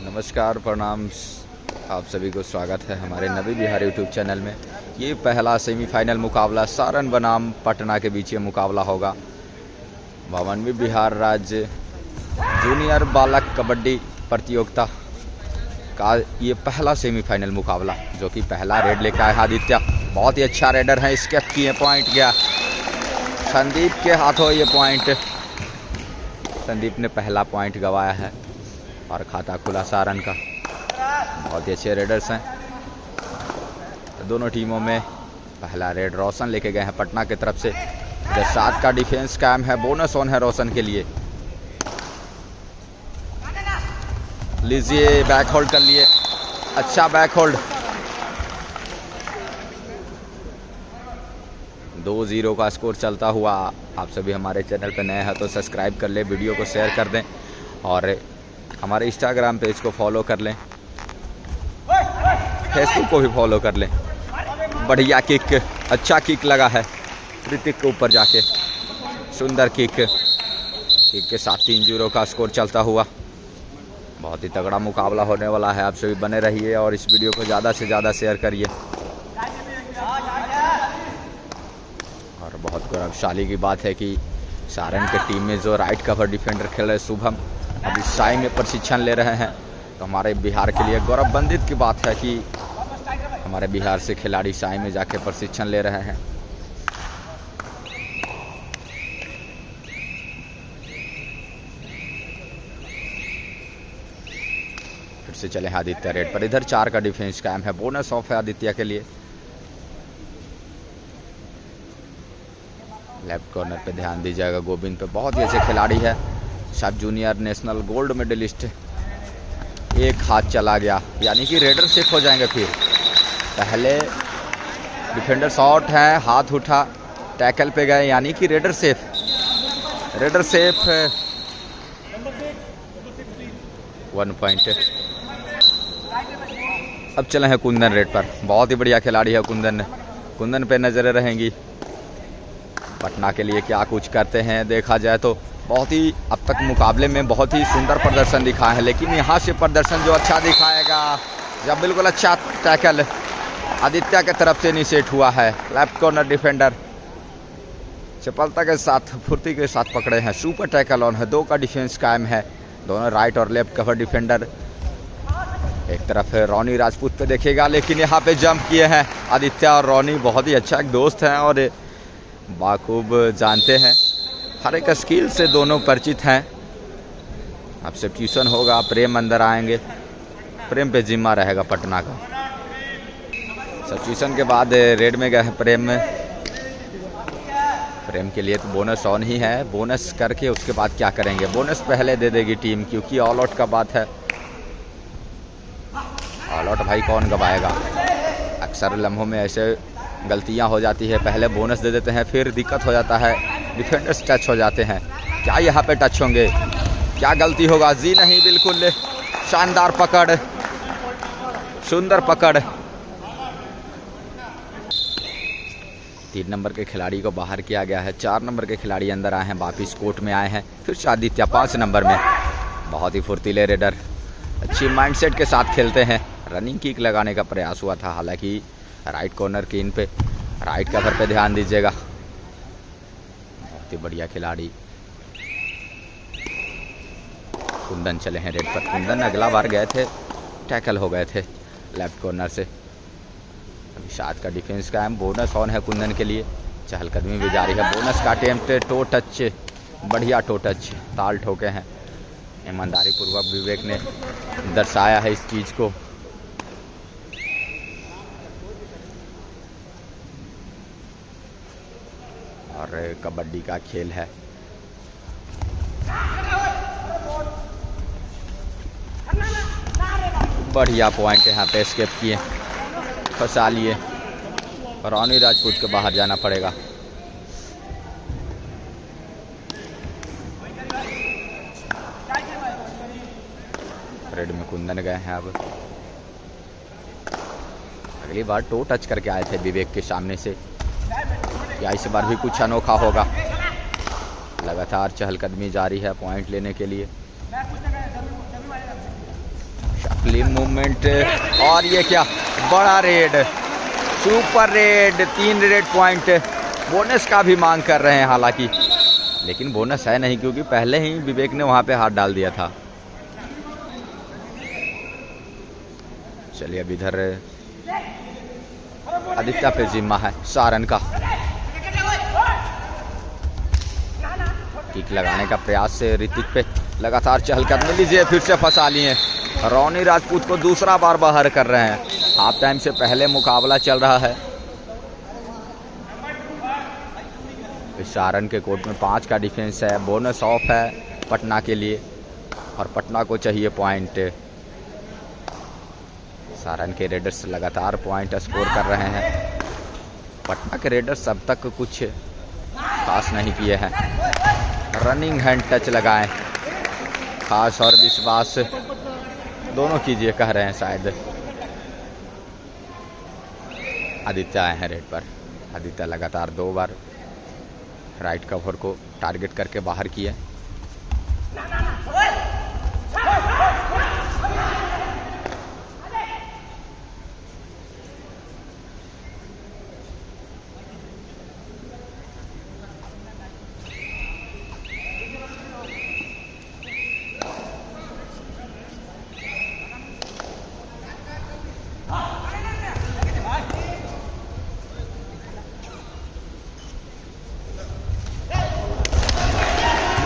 नमस्कार, प्रणाम। आप सभी को स्वागत है हमारे नवी बिहार यूट्यूब चैनल में। ये पहला सेमीफाइनल मुकाबला सारण बनाम पटना के बीच ये मुकाबला होगा। 52वीं बिहार राज्य जूनियर बालक कबड्डी प्रतियोगिता का ये पहला सेमीफाइनल मुकाबला, जो कि पहला रेड लेकर आया आदित्य। बहुत ही अच्छा रेडर है, स्केप किए, पॉइंट गया संदीप के हाथों। ये पॉइंट संदीप ने पहला पॉइंट गंवाया है और खाता खुला सारण का। बहुत ही अच्छे रेडर्स हैं दोनों टीमों में। पहला रेड रोशन लेके गए हैं पटना की तरफ से। 7 का डिफेंस कायम है, बोनस ऑन है रोशन के लिए। लीजिए, बैक होल्ड कर लिए, अच्छा बैक होल्ड। 2-0 का स्कोर चलता हुआ। आप सभी हमारे चैनल पर नए हैं तो सब्सक्राइब कर लें, वीडियो को शेयर कर दें और हमारे इंस्टाग्राम पेज को फॉलो कर लें, फेसबुक को भी फॉलो कर लें। बढ़िया किक, अच्छा किक लगा है ऋतिक के ऊपर जाके, सुंदर किक के साथ 3-0 का स्कोर चलता हुआ। बहुत ही तगड़ा मुकाबला होने वाला है। आप सभी बने रहिए और इस वीडियो को ज़्यादा से ज़्यादा शेयर करिए। और बहुत गौरवशाली की बात है कि सारण के टीम में जो राइट कवर डिफेंडर खेल रहे शुभम अभी साई में प्रशिक्षण ले रहे हैं। तो हमारे बिहार के लिए गौरवबंदित की बात है कि हमारे बिहार से खिलाड़ी साई में जाके प्रशिक्षण ले रहे हैं। फिर से चले हैं आदित्य रेड पर। इधर 4 का डिफेंस कायम है, बोनस ऑफ है आदित्य के लिए। लेफ्ट कॉर्नर पे ध्यान दीजिएगा, गोविंद पे बहुत ही अच्छे खिलाड़ी है, सब जूनियर नेशनल गोल्ड मेडलिस्ट। एक हाथ चला गया, यानी कि रेडर सेफ हो जाएंगे। फिर पहले डिफेंडर शॉट है, हाथ उठा, टैकल पे गए, यानी कि raider safe. Raider safe 1 point. अब चले हैं कुंदन रेड पर। बहुत ही बढ़िया खिलाड़ी है कुंदन पे नजरें रहेंगी। पटना के लिए क्या कुछ करते हैं देखा जाए तो बहुत ही अब तक मुकाबले में बहुत ही सुंदर प्रदर्शन दिखाए हैं, लेकिन यहाँ से प्रदर्शन जो अच्छा दिखाएगा, जब बिल्कुल अच्छा टैकल आदित्य के तरफ से इनिशिएट हुआ है। लेफ्ट कॉर्नर डिफेंडर चपलता के साथ, फुर्ती के साथ पकड़े हैं। सुपर टैकल ऑन है, 2 का डिफेंस कायम है। दोनों राइट और लेफ्ट कवर डिफेंडर। एक तरफ है रोनी राजपूत पे देखेगा, लेकिन यहाँ पे जंप किए हैं आदित्य और रोनी। बहुत ही अच्छा एक दोस्त हैं और बाखूब जानते हैं, हर एक स्किल से दोनों परिचित हैं। अब सब्स्टिट्यूशन होगा, प्रेम अंदर आएंगे, प्रेम पे जिम्मा रहेगा पटना का। सब्स्टिट्यूशन के बाद रेड में गए हैं प्रेम के लिए तो बोनस ऑन ही है। बोनस करके उसके बाद क्या करेंगे, बोनस पहले दे देगी टीम, क्योंकि ऑल आउट का बात है। ऑल आउट भाई कौन गवाएगा, अक्सर लम्हों में ऐसे गलतियां हो जाती है। पहले बोनस दे देते हैं, फिर दिक्कत हो जाता है, डिफेंडर्स टच हो जाते हैं। क्या यहाँ पे टच होंगे, क्या गलती होगा? जी नहीं, बिल्कुल शानदार पकड़, सुंदर पकड़। 3 नंबर के खिलाड़ी को बाहर किया गया है, 4 नंबर के खिलाड़ी अंदर आए हैं, वापिस कोर्ट में आए हैं। फिर आदित्य 5 नंबर में। बहुत ही फुर्तीले रेडर, अच्छी माइंडसेट के साथ खेलते हैं। रनिंग किक लगाने का प्रयास हुआ था, हालांकि राइट कॉर्नर की इन पे, राइट कवर पे ध्यान दीजिएगा। बहुत ही बढ़िया खिलाड़ी कुंदन चले हैं रेड पर। कुंदन अगला बार गए थे, टैकल हो गए थे लेफ्ट कॉर्नर से। अभी 7 का डिफेंस का है, बोनस ऑन है कुंदन के लिए। चहलकदमी भी जारी है। बोनस का अटेम्प्ट, टो टच, बढ़िया टो टच, ताल ठोके हैं। ईमानदारी पूर्वक विवेक ने दर्शाया है इस चीज़ को। और कबड्डी का खेल है। बढ़िया पॉइंट यहाँ पे स्केप किए, फंसा लिए। रोनी राजपूत को बाहर जाना पड़ेगा। रेड में कुंदन गए हैं। अब अगली बार टो टच करके आए थे विवेक के सामने से, या इस बार भी कुछ अनोखा होगा। लगातार चहलकदमी जारी है पॉइंट लेने के लिए। क्लीन मूवमेंट, और ये क्या बड़ा red, super red, 3 red point. Bonus का भी मांग कर रहे हैं हालांकि, लेकिन बोनस है नहीं क्योंकि पहले ही विवेक ने वहां पे हाथ डाल दिया था। चलिए अब इधर आदित्य पे जिम्मा है सारन का। किक लगाने का प्रयास से ऋतिक पे लगातार चहलकदमी, लीजिए फिर से फंसा लिए। रोनी राजपूत को दूसरा बार बाहर कर रहे हैं। हाफ टाइम से पहले मुकाबला चल रहा है। सारन के कोर्ट में 5 का डिफेंस है, बोनस ऑफ है पटना के लिए और पटना को चाहिए पॉइंट। सारन के रेडर्स लगातार पॉइंट स्कोर कर रहे हैं। पटना के रेडर्स अब तक कुछ खास नहीं किए हैं। रनिंग हैंड टच लगाएं, खास और विश्वास दोनों कीजिए कह रहे हैं शायद। आदित्य आए हैं रेड पर। आदित्य लगातार 2 बार राइट कवर को टारगेट करके बाहर किए।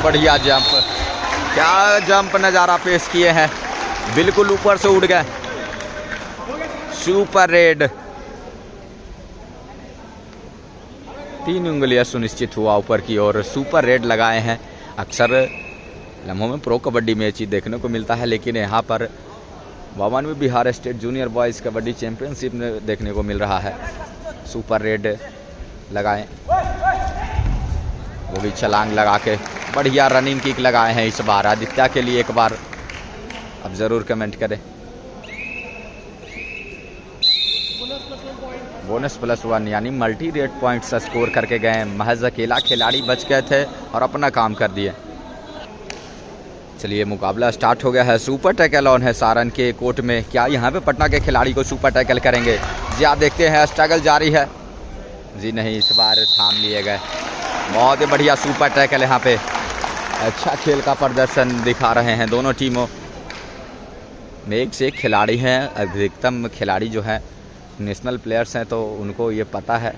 बढ़िया जंप, क्या जंप नज़ारा पेश किए हैं, बिल्कुल ऊपर से उड़ गए। सुपर रेड, 3 उंगलियां सुनिश्चित हुआ ऊपर की ओर। सुपर रेड लगाए हैं। अक्सर लम्हों में प्रो कबड्डी मैच ही देखने को मिलता है, लेकिन यहाँ पर 52वीं Bihar state junior boys kabaddi championship में देखने को मिल रहा है। सुपर रेड लगाएं, वो भी छलांग लगा के बढ़िया रनिंग किक लगाए हैं इस बार। आदित्य के लिए एक बार अब ज़रूर कमेंट करें। बोनस +1 यानी मल्टी रेड पॉइंट्स स्कोर करके गए। महज अकेला खिलाड़ी बच गए थे और अपना काम कर दिए। चलिए मुकाबला स्टार्ट हो गया है। सुपर टैकल ऑन है सारन के कोर्ट में। क्या यहाँ पे पटना के खिलाड़ी को सुपर टैकल करेंगे? जी आप देखते हैं स्ट्रगल जारी है। जी नहीं, इस बार थाम लिए गए। बहुत ही बढ़िया सुपर टैकल यहाँ पे। अच्छा खेल का प्रदर्शन दिखा रहे हैं दोनों टीमों में। एक से एक खिलाड़ी हैं। अधिकतम खिलाड़ी जो है नेशनल प्लेयर्स हैं, तो उनको ये पता है।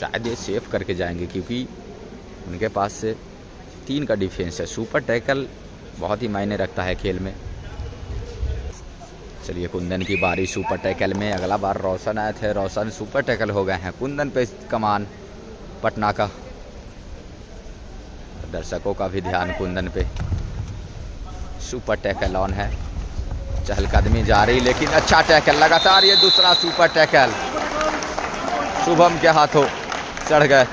शायद ये सेफ करके जाएंगे क्योंकि उनके पास से 3 का डिफेंस है। सुपर टैकल बहुत ही मायने रखता है खेल में। चलिए कुंदन की बारी सुपर टैकल में। अगला बार रोशन आए थे, रोशन सुपर टैकल हो गए हैं। कुंदन पे कमान पटना का। दर्शकों का भी ध्यान कुंदन पे। सुपर टैकल ऑन है। चहलकदमी जारी, लेकिन अच्छा टैकल लगातार। ये दूसरा सुपर टैकल शुभम के हाथों चढ़ गए।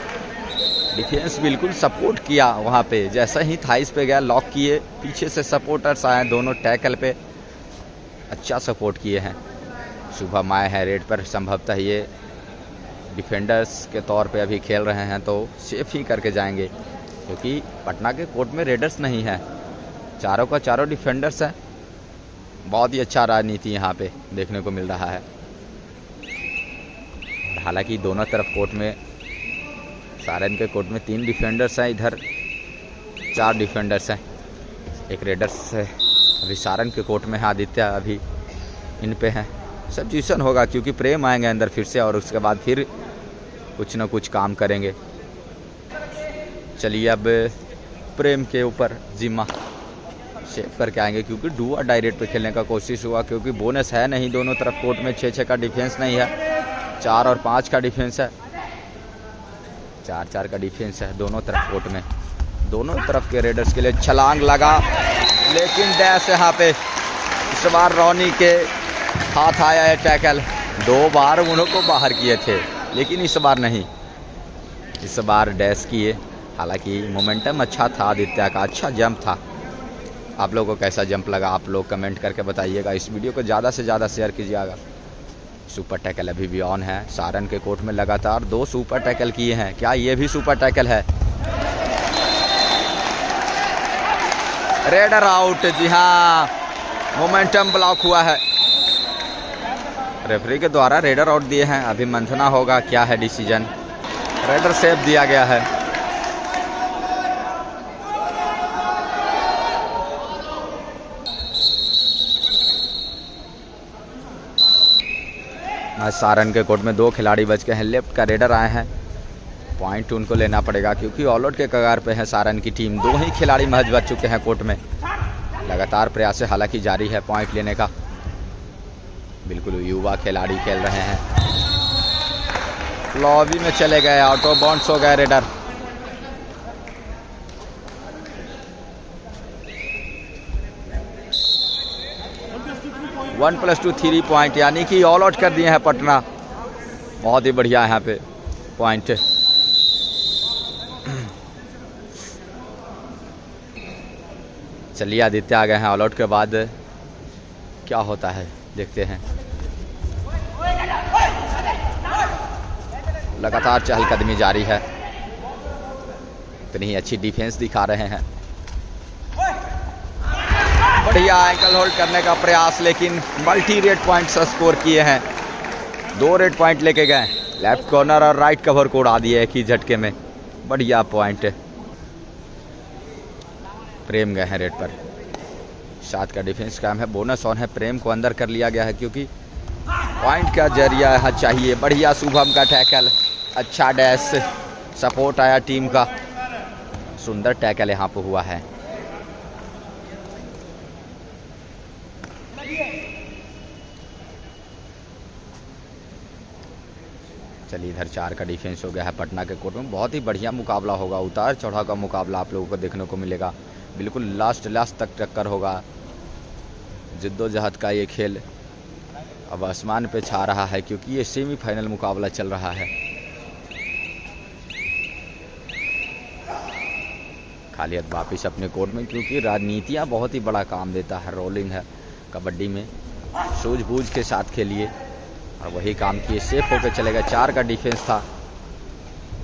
डिफेंस बिल्कुल सपोर्ट किया वहाँ पे। जैसे ही थाइस पे गया लॉक किए, पीछे से सपोर्टर्स आए दोनों टैकल पे। अच्छा सपोर्ट किए हैं। शुभम आए हैं रेड पर। संभवतः ये डिफेंडर्स के तौर पे अभी खेल रहे हैं, तो सेफ ही करके जाएंगे क्योंकि पटना के कोर्ट में रेडर्स नहीं है। चारों का चारों डिफेंडर्स हैं। बहुत ही अच्छा राजनीति यहाँ पे देखने को मिल रहा है। हालांकि दोनों तरफ कोर्ट में, सारन के कोर्ट में 3 डिफेंडर्स हैं, इधर 4 डिफेंडर्स हैं, एक रेडर्स है। अभी सारन के कोर्ट में है आदित्य, अभी इन पे हैं। सब्स्टिट्यूशन होगा क्योंकि प्रेम आएंगे अंदर फिर से और उसके बाद फिर कुछ ना कुछ काम करेंगे। चलिए अब प्रेम के ऊपर जिम्मा सेव करके आएंगे क्योंकि डू और डायरेक्ट पे खेलने का कोशिश हुआ क्योंकि बोनस है नहीं। दोनों तरफ कोर्ट में 6-6 का डिफेंस नहीं है, 4 और 5 का डिफेंस है। 4-4 का डिफेंस है दोनों तरफ कोर्ट में। दोनों तरफ के रेडर्स के लिए छलांग लगा, लेकिन डैश यहाँ पे इस बार रोनी के हाथ आया है टैकल। 2 बार उनको बाहर किए थे, लेकिन इस बार नहीं। इस बार डैश किए। हालांकि मोमेंटम अच्छा था आदित्य का, अच्छा जंप था। आप लोगों को कैसा जंप लगा आप लोग कमेंट करके बताइएगा। इस वीडियो को ज़्यादा से ज़्यादा शेयर कीजिएगा। सुपर टैकल अभी भी ऑन है। सारन के कोर्ट में लगातार 2 सुपर टैकल किए हैं। क्या ये भी सुपर टैकल है? Raider out. जी हाँ, मोमेंटम ब्लॉक हुआ है। रेफरी के द्वारा रेडर आउट दिए हैं। अभी मंथना होगा क्या है डिसीजन। रेडर सेव दिया गया है। आज सारण के कोर्ट में 2 खिलाड़ी बच गए हैं। लेफ्ट का रेडर आए हैं। पॉइंट उनको लेना पड़ेगा क्योंकि ऑल आउट के कगार पे है सारण की टीम। 2 ही खिलाड़ी महज बच चुके हैं कोर्ट में। लगातार प्रयास हालांकि जारी है पॉइंट लेने का। बिल्कुल युवा खिलाड़ी खेल रहे हैं। लॉबी में चले गए, आउट ऑफ बाउंड्स हो गए रेडर। वन प्लस 2 3 पॉइंट, यानी कि ऑल आउट कर दिए हैं पटना। बहुत ही बढ़िया यहाँ पे पॉइंट। चलिए आदित्य आ गए हैं। ऑल आउट के बाद क्या होता है देखते हैं। लगातार चहलकदमी जारी है। इतनी ही अच्छी डिफेंस दिखा रहे हैं। बढ़िया एंकल होल्ड करने का प्रयास, लेकिन मल्टी रेड पॉइंट्स स्कोर किए हैं। 2 रेड पॉइंट लेके गए। लेफ्ट कॉर्नर और राइट कवर को उड़ा दिए एक ही झटके में। बढ़िया पॉइंट। प्रेम गए हैं रेड पर। 7 का डिफेंस काम है। बोनस ऑन है। प्रेम को अंदर कर लिया गया है क्योंकि पॉइंट का जरिया यहाँ चाहिए। बढ़िया शुभम का टैकल, अच्छा डैश, सपोर्ट आया टीम का। सुंदर टैकल यहाँ पे हुआ है। चलिए इधर 4 का डिफेंस हो गया है पटना के कोर्ट में। बहुत ही बढ़िया मुकाबला होगा। उतार चढ़ाव का मुकाबला आप लोगों को देखने को मिलेगा। बिल्कुल लास्ट तक टक्कर होगा। जिद्दोजहद का ये खेल अब आसमान पे छा रहा है क्योंकि ये सेमीफाइनल मुकाबला चल रहा है। खालिद वापिस अपने कोर्ट में क्योंकि राजनीतियाँ बहुत ही बड़ा काम देता है। रोलिंग है कबड्डी में, सूझबूझ के साथ खेलिए और वही काम किए। सेफ होकर चले गए। 4 का डिफेंस था।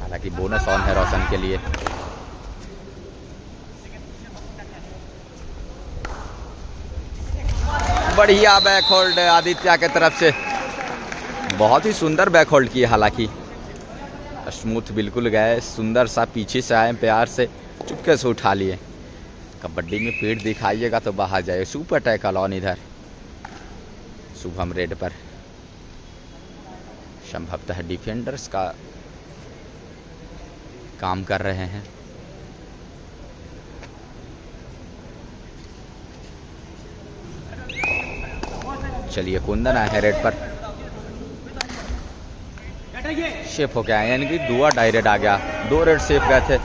हालांकि बोनस ऑन है रोशन के लिए। बढ़िया बैक होल्ड आदित्य के तरफ से। बहुत ही सुंदर बैक होल्ड किए। हालांकि स्मूथ बिल्कुल गए। सुंदर सा पीछे से आए, प्यार से चुपके से उठा लिए। कबड्डी में पीठ दिखाइएगा तो बाहर जाए। सुपर टैकल ऑन इधर शुभम रेड पर। संभवतः डिफेंडर्स का काम कर रहे हैं। चलिए कुंदन आए हैं रेड पर। शेफ हो गया, यानी कि दुआ डायरेक्ट आ गया। 2 रेड सेफ गए थे।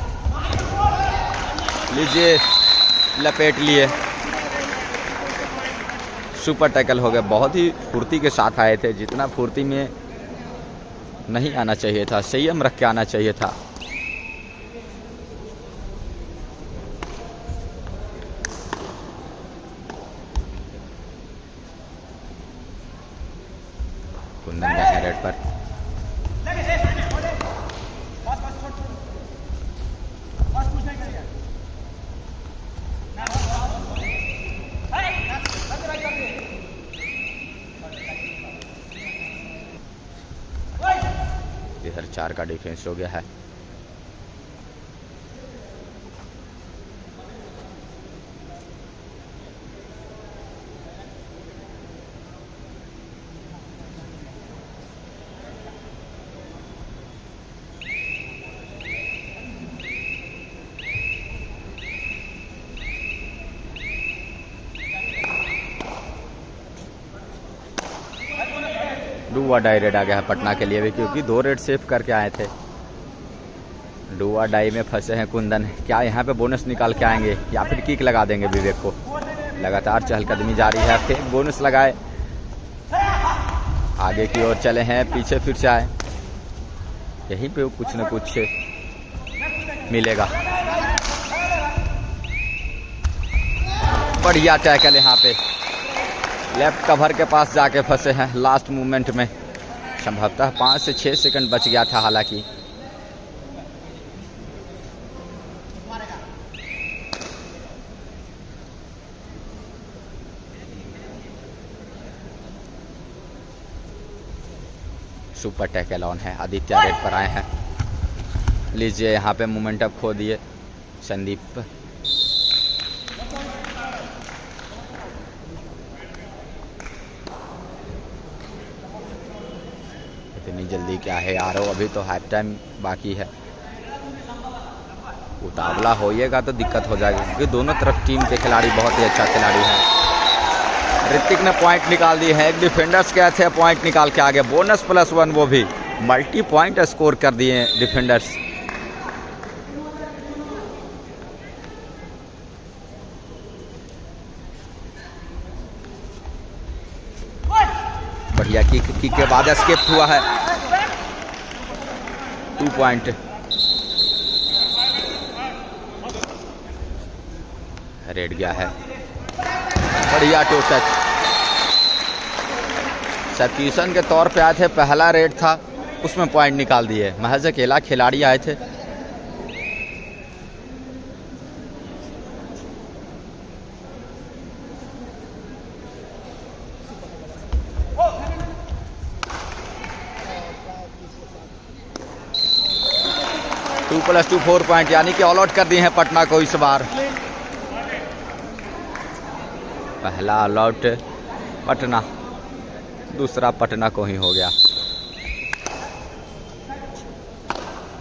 लीजिए लपेट लिए। सुपर टैकल हो गया। बहुत ही फुर्ती के साथ आए थे। जितना फुर्ती में नहीं आना चाहिए था, संयम रख के आना चाहिए था। कुंदन गए हैं रेड पर। इधर 4 का डिफेंस हो गया है। डुआ डाई रेड आ गया है पटना के लिए भी क्योंकि 2 रेड सेफ करके आए थे। डुआ डाई में फंसे हैं कुंदन। क्या यहाँ पे बोनस निकाल के आएंगे या फिर किक लगा देंगे विवेक को। लगातार चहलकदमी जारी है। फिर बोनस लगाए, आगे की ओर चले हैं, पीछे फिर से आए। यहीं पे कुछ न कुछ मिलेगा। बढ़िया टैकल यहाँ पे। लेफ्ट कवर के पास जाके फंसे हैं लास्ट मूवमेंट में। संभवतः 5 से 6 सेकंड बच गया था। हालांकि सुपर टैकल ऑन है। आदित्य रेड पर आए हैं। लीजिए यहाँ पे मोमेंटम खो दिए संदीप। इतनी जल्दी क्या है यार, अभी तो हाफ टाइम बाकी है। उतावला होइएगा तो दिक्कत हो जाएगी, क्योंकि दोनों तरफ टीम के खिलाड़ी बहुत ही अच्छा खिलाड़ी हैं। ऋतिक ने पॉइंट निकाल दिए हैं। एक डिफेंडर्स के थे पॉइंट निकाल के आगे, बोनस +1, वो भी मल्टी पॉइंट स्कोर कर दिए डिफेंडर्स। बढ़िया किक के बाद एस्केप हुआ है। 2 पॉइंट। रेड गया है। बढ़िया टू टच। सब्स्टिट्यूशन के तौर पे आए थे, पहला रेड था उसमें पॉइंट निकाल दिए। महज अकेला खिलाड़ी आए थे। टू प्लस 2 4 पॉइंट, यानी कि ऑल आउट कर दिए हैं पटना को इस बार। पहला ऑल आउट पटना, दूसरा पटना को ही हो गया।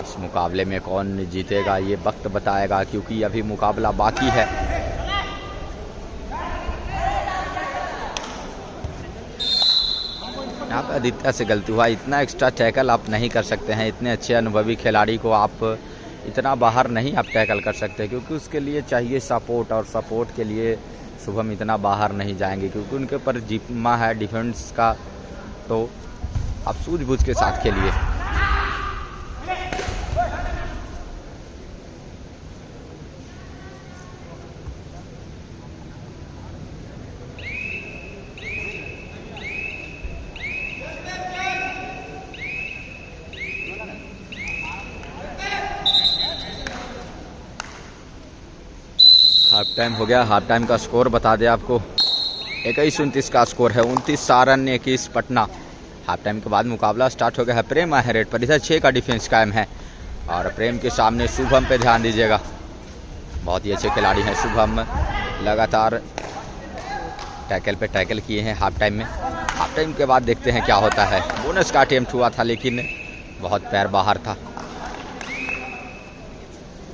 इस मुकाबले में कौन जीतेगा ये वक्त बताएगा, क्योंकि अभी मुकाबला बाकी है। यहाँ पे आदित्य से गलती हुआ। इतना एक्स्ट्रा टैकल आप नहीं कर सकते हैं। इतने अच्छे अनुभवी खिलाड़ी को आप इतना बाहर नहीं आप टैकल कर सकते, क्योंकि उसके लिए चाहिए सपोर्ट, और सपोर्ट के लिए शुभम इतना बाहर नहीं जाएंगे, क्योंकि उनके ऊपर जिम्मा है डिफेंस का। तो आप सूझबूझ के साथ खेलिए। हाफ टाइम हो गया। हाफ टाइम का स्कोर बता दें आपको, 21-29 का स्कोर है। 29 सारण, 21 पटना। हाफ टाइम के बाद मुकाबला स्टार्ट हो गया है। प्रेम है रेड पर, इधर 6 का डिफेंस कायम है, और प्रेम के सामने शुभम पे ध्यान दीजिएगा। बहुत ही अच्छे खिलाड़ी हैं शुभम, लगातार टैकल पे टैकल किए हैं हाफ टाइम में। हाफ टाइम के बाद देखते हैं क्या होता है। बोनस का अटेम्प्ट हुआ था, लेकिन बहुत पैर बाहर था।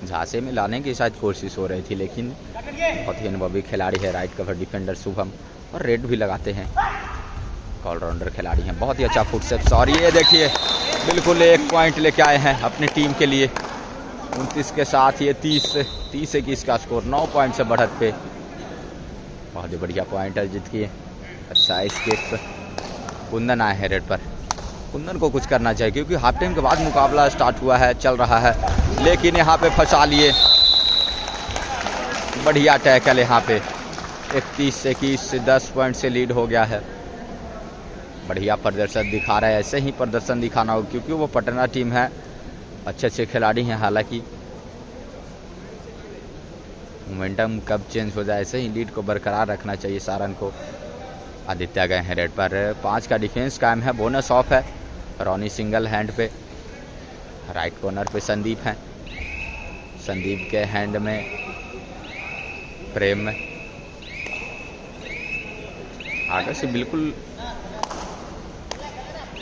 झांसे में लाने की शायद कोशिश हो रही थी, लेकिन बहुत ही अनुभवी खिलाड़ी है राइट कवर डिफेंडर शुभम, और रेड भी लगाते हैं। ऑलराउंडर खिलाड़ी हैं, बहुत ही अच्छा फुटस्टेप्स। और ये देखिए बिल्कुल 1 पॉइंट लेके आए हैं अपनी टीम के लिए। 29 के साथ ये 30-21 का स्कोर, 9 पॉइंट से बढ़त पे। बहुत ही बढ़िया पॉइंट है जीत किए। अच्छा स्केप। कुंदन आए हैं रेड पर। कुंदन को कुछ करना चाहिए, क्योंकि हाफ टाइम के बाद मुकाबला स्टार्ट हुआ है, चल रहा है, लेकिन यहाँ पे फंसा लिए। बढ़िया टैकल यहाँ पे। 31-21 से 10 पॉइंट से लीड हो गया है। बढ़िया प्रदर्शन दिखा रहा है, ऐसे ही प्रदर्शन दिखाना होगा, क्योंकि वो पटना टीम है, अच्छे अच्छे खिलाड़ी हैं। हालांकि मोमेंटम कब चेंज हो जाए, ऐसे ही लीड को बरकरार रखना चाहिए सारण को। आदित्य गए हैं रेड पर। 5 का डिफेंस कायम है, बोनस ऑफ है। रॉनी सिंगल हैंड पे, राइट कॉर्नर पे संदीप हैं। संदीप के हैंड में प्रेम में। आगे से बिल्कुल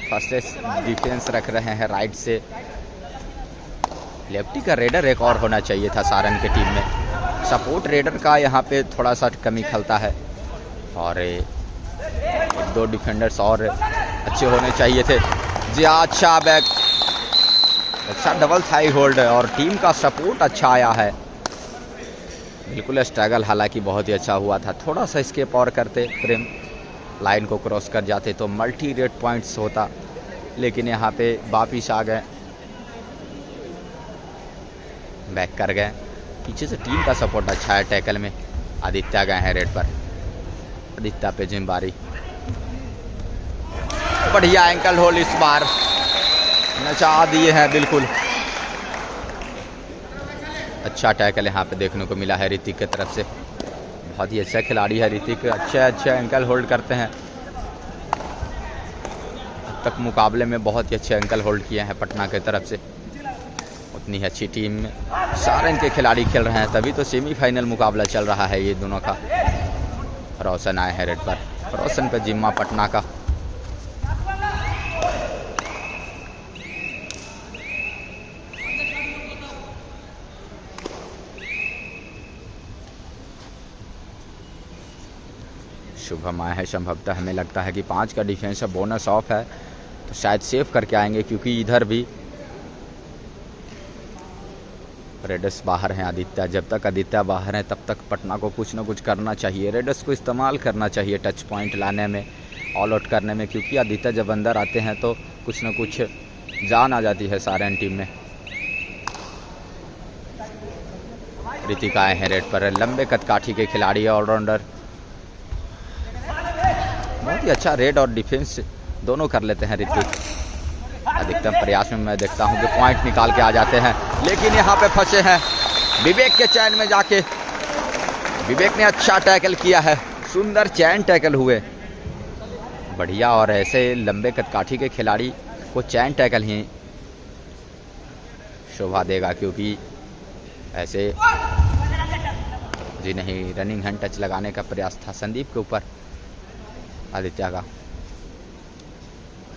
फर्स्ट डिफेंस रख रहे हैं राइट से। लेफ्टी का रेडर एक और होना चाहिए था सारण की टीम में। सपोर्ट रेडर का यहाँ पे थोड़ा सा कमी खलता है, और 1-2 डिफेंडर्स और अच्छे होने चाहिए थे। जी अच्छा बैक, अच्छा डबल थाई होल्ड, और टीम का सपोर्ट अच्छा आया है। बिल्कुल स्ट्रगल हालांकि बहुत ही अच्छा हुआ था। थोड़ा सा स्केप और करते, प्रेम लाइन को क्रॉस कर जाते तो मल्टी रेड पॉइंट्स होता, लेकिन यहाँ पे वापिस आ गए, बैक कर गए। पीछे से टीम का सपोर्ट अच्छा है टैकल में। आदित्य गए हैं रेड पर। आदित्य पे जिम्मेवारी। बढ़िया एंकल होल्ड इस बार नचा दिए हैं बिल्कुल। अच्छा टैकल यहाँ पे देखने को मिला है ऋतिक की तरफ से। बहुत ही अच्छा खिलाड़ी है ऋतिक, अच्छे एंकल होल्ड करते हैं। तक मुकाबले में बहुत ही अच्छे एंकल होल्ड किए हैं पटना की तरफ से। उतनी ही अच्छी टीम में सारे इनके खिलाड़ी खेल रहे हैं, तभी तो सेमीफाइनल मुकाबला चल रहा है ये दोनों का। रोशन आए हैं रेड पर, रोशन पे जिम्मा पटना का। शुभम आए हैं, संभवतः हमें लगता है कि 5 का डिफेंस है, बोनस ऑफ है तो शायद सेव करके आएंगे, क्योंकि इधर भी रेडर्स बाहर हैं। आदित्य, जब तक आदित्य बाहर हैं तब तक पटना को कुछ ना कुछ करना चाहिए, रेडर्स को इस्तेमाल करना चाहिए टच पॉइंट लाने में, ऑल आउट करने में, क्योंकि आदित्य जब अंदर आते हैं तो कुछ ना कुछ जान आ जाती है सारे टीम में। ऋतिक आए हैं रेड पर, लंबे कदकाठी के खिलाड़ी है, ऑलराउंडर, बहुत ही अच्छा रेड और डिफेंस दोनों कर लेते हैं ऋतिक। अधिकतम प्रयास में मैं देखता हूं कि पॉइंट निकाल के आ जाते हैं, लेकिन यहां पे फंसे हैं विवेक के चैन में जाके। विवेक ने अच्छा टैकल किया है, सुंदर चैन टैकल हुए, बढ़िया। और ऐसे लंबे कदकाठी के खिलाड़ी को चैन टैकल ही शोभा देगा, क्योंकि ऐसे जी नहीं, रनिंग हैंड टच लगाने का प्रयास था संदीप के ऊपर आदित्य का।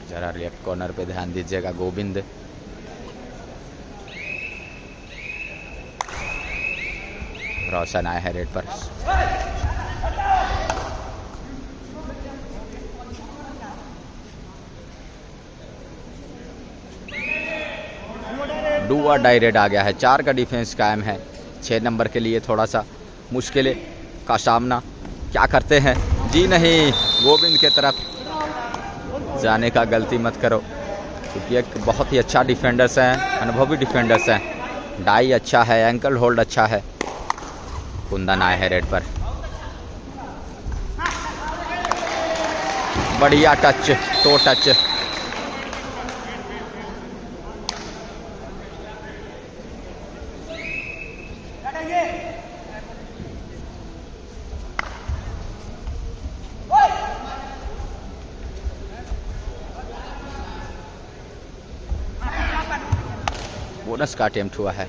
जरा लेफ्ट कॉर्नर पे ध्यान दीजिएगा, गोविंद रोशन आए हैं रेड पर। डू और डाई रेड आ गया है, 4 का डिफेंस कायम है। 6 नंबर के लिए थोड़ा सा मुश्किल का सामना क्या करते हैं, जी नहीं, गोविंद के तरफ जाने का गलती मत करो, क्योंकि एक बहुत ही अच्छा डिफेंडर्स हैं, अनुभवी डिफेंडर्स हैं। डाई अच्छा है, एंकल होल्ड अच्छा है। कुंदन आए हैं रेड पर, बढ़िया टच, तो टच, बोनस का अटेम्प्ट हुआ है।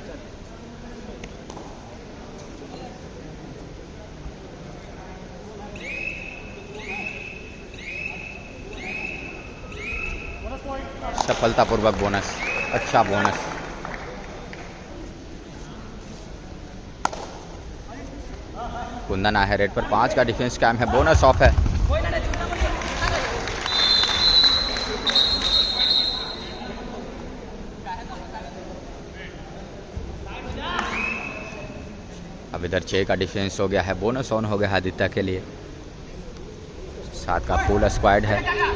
सफलतापूर्वक बोनस, अच्छा बोनस। कुंदन आया है रेड पर, 5 का डिफेंस कायम है, बोनस ऑफ है। अब इधर 6 का डिफेंस हो गया है, बोनस ऑन हो गया है आदित्य के लिए। 7 का फुल स्क्वाड है।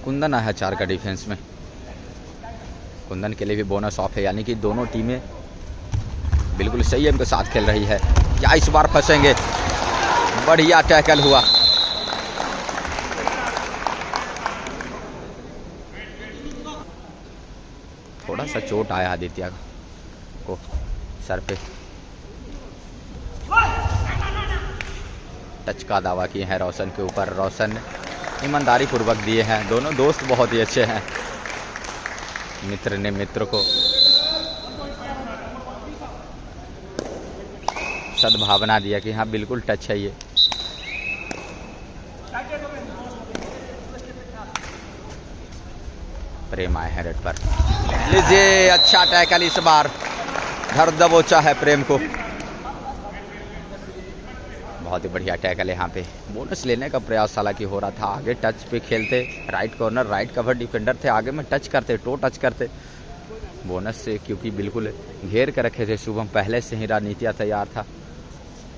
कुंदन आया है 4 का डिफेंस में, कुंदन के लिए भी बोनस ऑफ है, यानी कि दोनों टीमें बिल्कुल सही एम के साथ खेल रही है। क्या इस बार फंसेंगे, बढ़िया टैकल हुआ। थोड़ा सा चोट आया आदित्य को सर पे, टच का दावा किए हैं रोशन के ऊपर, रोशन ईमानदारी पूर्वक दिए हैं। दोनों दोस्त बहुत ही अच्छे हैं, मित्र ने मित्र को सद्भावना दिया कि हाँ बिल्कुल टच है ये। प्रेम आए हैं रेड पर, लीजिए अच्छा टैकल, इस बार घर दबोचा है प्रेम को, बहुत ही बढ़िया टैकल यहाँ पे। बोनस लेने का प्रयास हालांकि हो रहा था, आगे टच पे खेलते, right corner, right cover defender थे, आगे में टच करते, टो टच करते बोनस से, क्योंकि बिल्कुल घेर कर रखे थे शुभम, पहले से ही रणनीतियाँ तैयार था,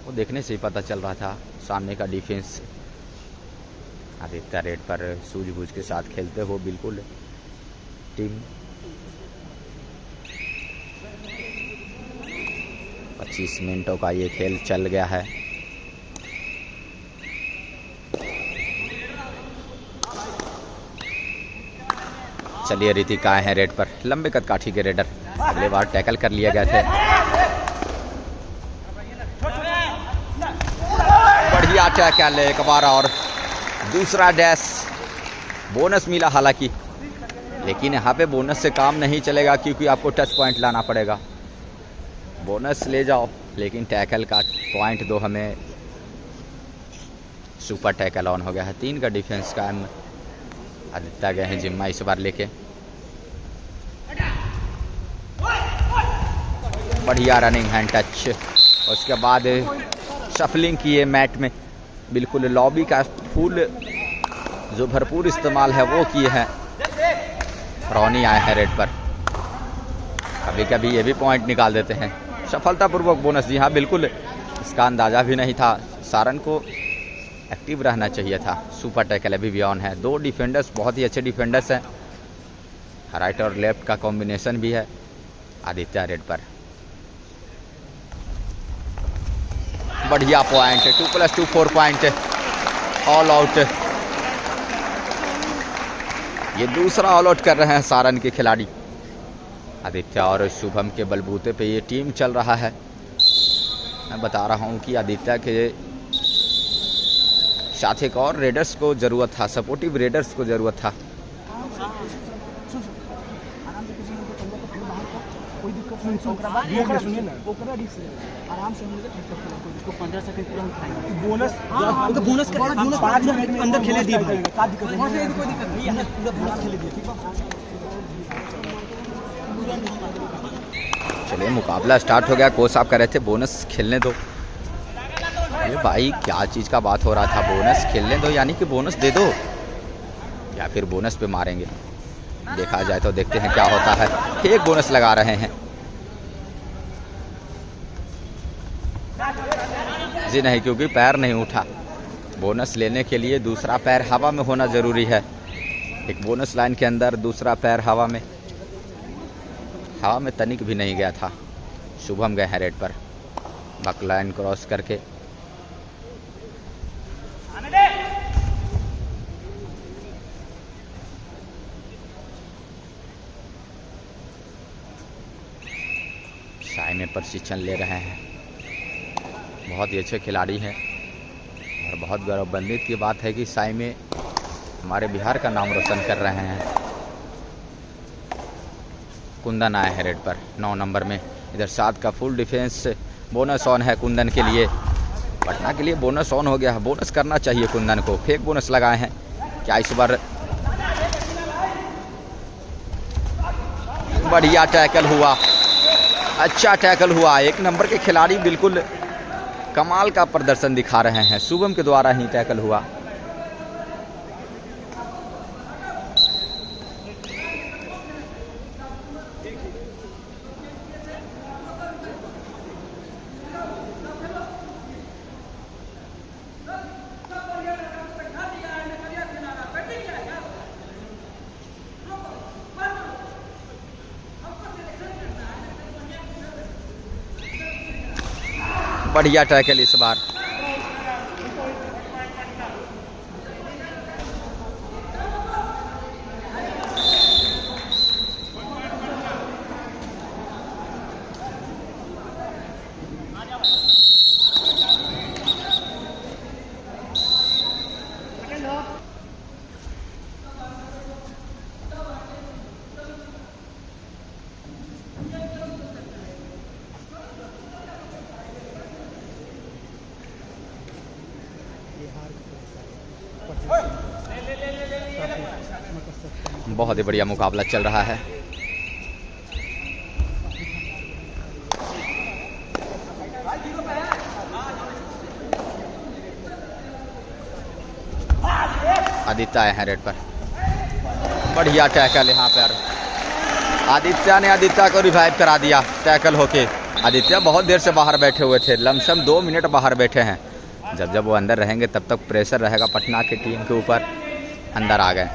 वो देखने से ही पता चल रहा था सामने का डिफेंस। आदित्य रेड पर सूझबूझ के साथ खेलते हो बिल्कुल टीम। 25 मिनटों का ये खेल चल गया है। चलिए ऋतिक आए हैं रेड पर, लंबे कद काठी के रेडर, अगले बार टैकल कर लिया गए थे। बढ़िया टैकल, एक बार और दूसरा डैश, बोनस मिला हालांकि, लेकिन यहाँ पे बोनस से काम नहीं चलेगा क्योंकि आपको टच पॉइंट लाना पड़ेगा। बोनस ले जाओ लेकिन टैकल का पॉइंट दो हमें। सुपर टैकल ऑन हो गया है। 3 का डिफेंस का आदित्य गए हैं जिम्मा इस बार लेके। बढ़िया रनिंग हैंड टच, उसके बाद शफलिंग किए मैट में, बिल्कुल लॉबी का फुल जो भरपूर इस्तेमाल है वो किए हैं। रॉनी आए हैं रेड पर, कभी कभी ये भी पॉइंट निकाल देते हैं। सफलतापूर्वक बोनस, जी हाँ बिल्कुल, इसका अंदाज़ा भी नहीं था। सारन को एक्टिव रहना चाहिए था। सुपर टैकल अभी भी ऑन है। 2 डिफेंडर्स बहुत ही अच्छे डिफेंडर्स हैं, राइट और लेफ्ट का कॉम्बिनेशन भी है। आदित्य रेड पर, बढ़िया पॉइंट, 2+2 4 पॉइंट, ऑल आउट। ये दूसरा ऑल आउट कर रहे हैं सारन के खिलाड़ी। आदित्य और शुभम के बलबूते पे ये टीम चल रहा है। मैं बता रहा हूँ कि आदित्य के साथ एक और रेडर्स को ज़रूरत था, सपोर्टिव रेडर्स को ज़रूरत था। आराम से इसको 15 सेकंड बोनस बोनस अंदर खेले दिए भाई, क्या दिक्कत है? कोई दिक्कत नहीं है, पूरा बोनस खेले दिए। ठीक है, चलिए मुकाबला स्टार्ट हो गया। कोच साहब कह रहे थे बोनस खेलने दो। अरे भाई क्या चीज़ का बात हो रहा था? बोनस खेलने दो यानी कि बोनस दे दो या फिर बोनस पे मारेंगे। देखा जाए तो देखते हैं क्या होता है। एक बोनस लगा रहे हैं जी, नहीं क्योंकि पैर नहीं उठा। बोनस लेने के लिए दूसरा पैर हवा में होना ज़रूरी है। एक बोनस लाइन के अंदर दूसरा पैर हवा में तनिक भी नहीं गया था। शुभम गए हैं रेड पर, बक लाइन क्रॉस करके। साई में प्रशिक्षण ले रहे हैं। बहुत ही अच्छे खिलाड़ी हैं और बहुत गौरवान्वित की बात है कि साई में हमारे बिहार का नाम रोशन कर रहे हैं। कुंदन आए हैं रेड पर 9 नंबर में। इधर 7 का फुल डिफेंस, बोनस ऑन है कुंदन के लिए। पटना के लिए बोनस ऑन हो गया है। बोनस करना चाहिए कुंदन को। फेक बोनस लगाए हैं क्या इस बार? बढ़िया टैकल हुआ, अच्छा टैकल हुआ। 1 नंबर के खिलाड़ी बिल्कुल कमाल का प्रदर्शन दिखा रहे हैं। शुभम के द्वारा ही टैकल हुआ। बढ़िया टैकल इस बार। बहुत ही बढ़िया मुकाबला चल रहा है। आदित्य आए हैं रेड पर, बढ़िया टैकल यहाँ पर। आदित्य ने आदित्य को रिवाइव करा दिया टैकल होके। आदित्य बहुत देर से बाहर बैठे हुए थे, लमसम 2 मिनट बाहर बैठे हैं। जब वो अंदर रहेंगे तब तक प्रेशर रहेगा पटना की टीम के ऊपर। अंदर आ गए।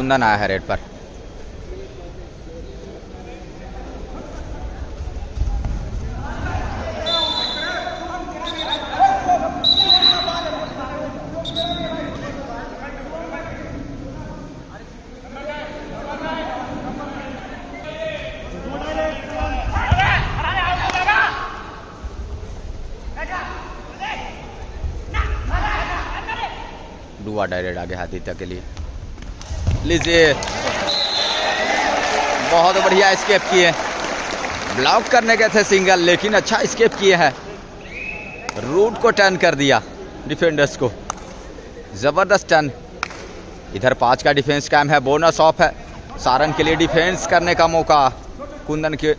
कुंदन आया है रेड पर। डुआ डायरेक्ट आगे आदित्य के लिए, लीजिए बहुत बढ़िया एस्केप किए। ब्लॉक करने गए थे सिंगल, लेकिन अच्छा एस्केप किए हैं। रूट को टर्न कर दिया डिफेंडर्स को, जबरदस्त टर्न। इधर 5 का डिफेंस कायम है, बोनस ऑफ है सारन के लिए। डिफेंस करने का मौका कुंदन के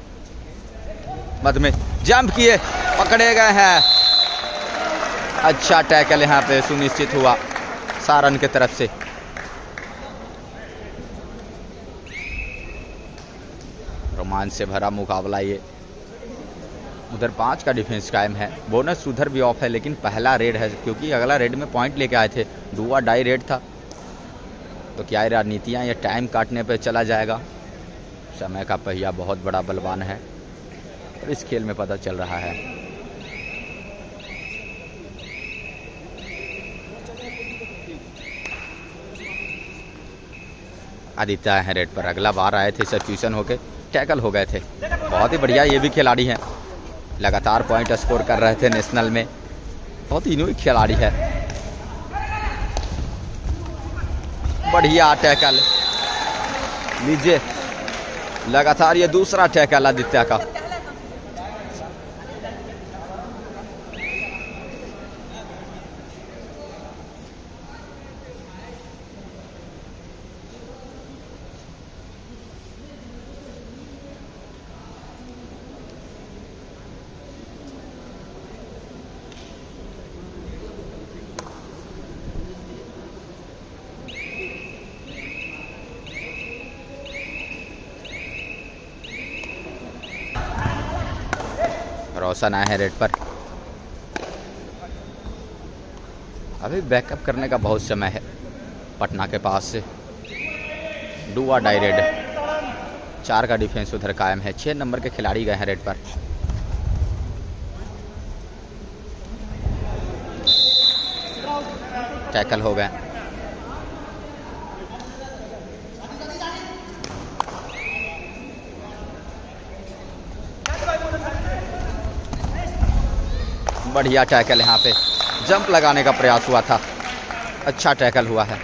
मध्य में, जंप किए, पकड़े गए हैं। अच्छा टैकल यहाँ पे सुनिश्चित हुआ सारन की तरफ से। रोमांच से भरा मुकाबला ये। उधर 5 का डिफेंस कायम है, बोनस उधर भी ऑफ है, लेकिन पहला रेड है क्योंकि अगला रेड में पॉइंट लेके आए थे। डुआ डाई रेड था, तो क्या रणनीतियाँ ये टाइम काटने पे चला जाएगा। समय का पहिया बहुत बड़ा बलवान है और इस खेल में पता चल रहा है। आदित्य हैं रेड पर, अगला बार आए थे सब्स्टिट्यूशन होके, टैकल हो गए थे। बहुत ही बढ़िया, ये भी खिलाड़ी हैं, लगातार पॉइंट स्कोर कर रहे थे नेशनल में। बहुत ही यूनिक खिलाड़ी है। बढ़िया टैकल, लीजिए लगातार ये दूसरा टैकल आदित्य का। रोशन आए हैं रेड पर। अभी बैकअप करने का बहुत समय है पटना के पास से। डुआ डाई रेड, 4 का डिफेंस उधर कायम है। 6 नंबर के खिलाड़ी गए हैं रेड पर। टैकल हो गए। बढ़िया टैकल, यहाँ पे जंप लगाने का प्रयास हुआ था, अच्छा टैकल हुआ है।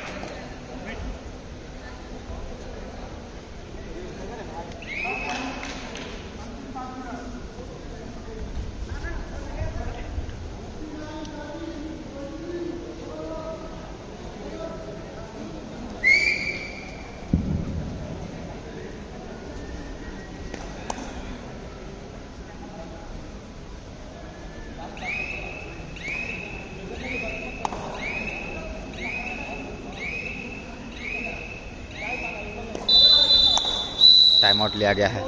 टाइम आउट लिया गया है।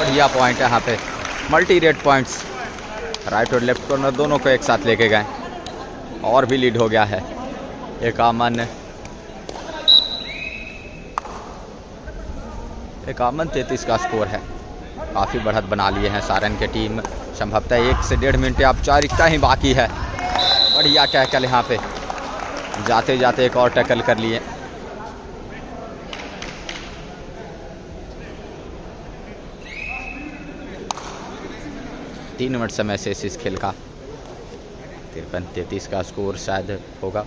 बढ़िया पॉइंट है यहाँ पे, मल्टी रेड पॉइंट्स। राइट और लेफ्ट कॉर्नर दोनों को एक साथ लेके गए और भी लीड हो गया है। एक अमन 51-33 का स्कोर है। काफ़ी बढ़त बना लिए हैं सारण के टीम। संभवतः 1 से 1.5 मिनट औपचारिकता ही बाकी है। बढ़िया टैकल यहाँ पे, जाते जाते एक और टैकल कर लिए। तीन मिनट समय से इस खेल का 53-33 का स्कोर शायद होगा।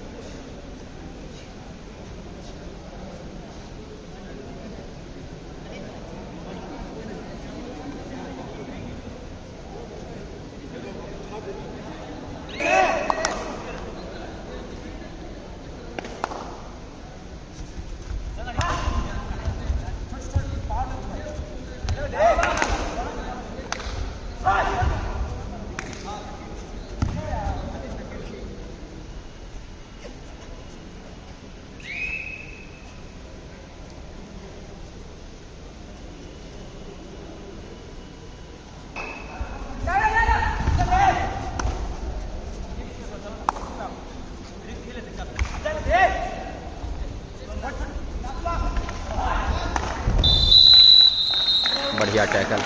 बढ़िया टैकल।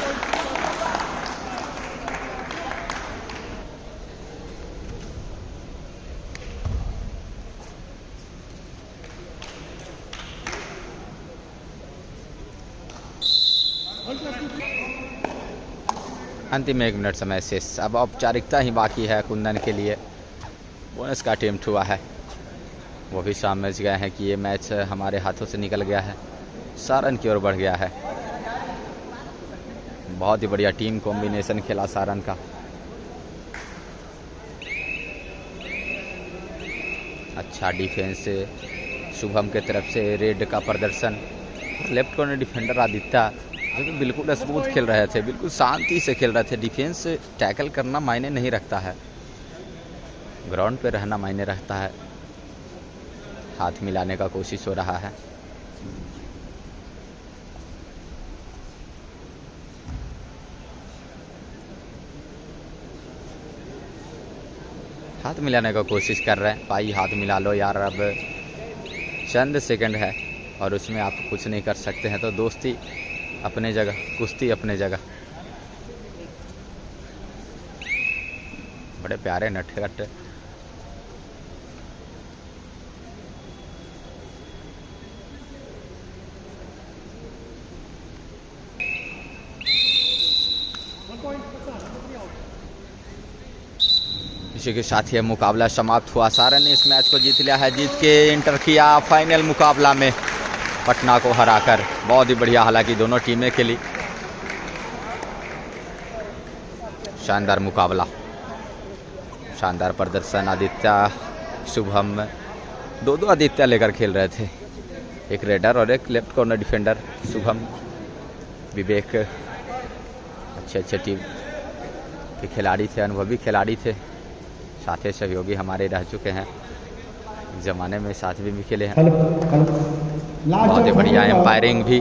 अंतिम 1 मिनट समय से अब औपचारिकता ही बाकी है कुंदन के लिए। बोनस का अटेम्प्ट हुआ है, वो भी समझ गए हैं कि ये मैच हमारे हाथों से निकल गया है, सारण की ओर बढ़ गया है। बहुत ही बढ़िया टीम कॉम्बिनेशन खेला सारण का। अच्छा डिफेंस शुभम के तरफ से, रेड का प्रदर्शन। लेफ्ट कॉर्नर डिफेंडर आदित्य जो कि बिल्कुल स्मूथ खेल रहे थे, बिल्कुल शांति से खेल रहे थे। डिफेंस टैकल करना मायने नहीं रखता है, ग्राउंड पे रहना मायने रखता है। हाथ मिलाने का कोशिश हो रहा है। हाथ मिलाने का कोशिश कर रहे हैं। भाई हाथ मिला लो यार, अब चंद सेकंड है और उसमें आप कुछ नहीं कर सकते हैं। तो दोस्ती अपने जगह, कुश्ती अपने जगह। बड़े प्यारे नट्ठे कट्टे। इसी के साथ ये मुकाबला समाप्त हुआ। सारण ने इस मैच को जीत लिया है, जीत के इंटर किया फाइनल मुकाबला में पटना को हराकर। बहुत ही बढ़िया हालांकि दोनों टीमें खेली, शानदार मुकाबला, शानदार प्रदर्शन। आदित्य शुभम, दो आदित्य लेकर खेल रहे थे, एक रेडर और एक लेफ्ट कॉर्नर डिफेंडर। शुभम, विवेक अच्छे टीम के खिलाड़ी थे, अनुभवी खिलाड़ी थे, साथी सहयोगी हमारे रह चुके हैं, ज़माने में साथ भी खेले हैं। बहुत ही बढ़िया एम्पायरिंग भी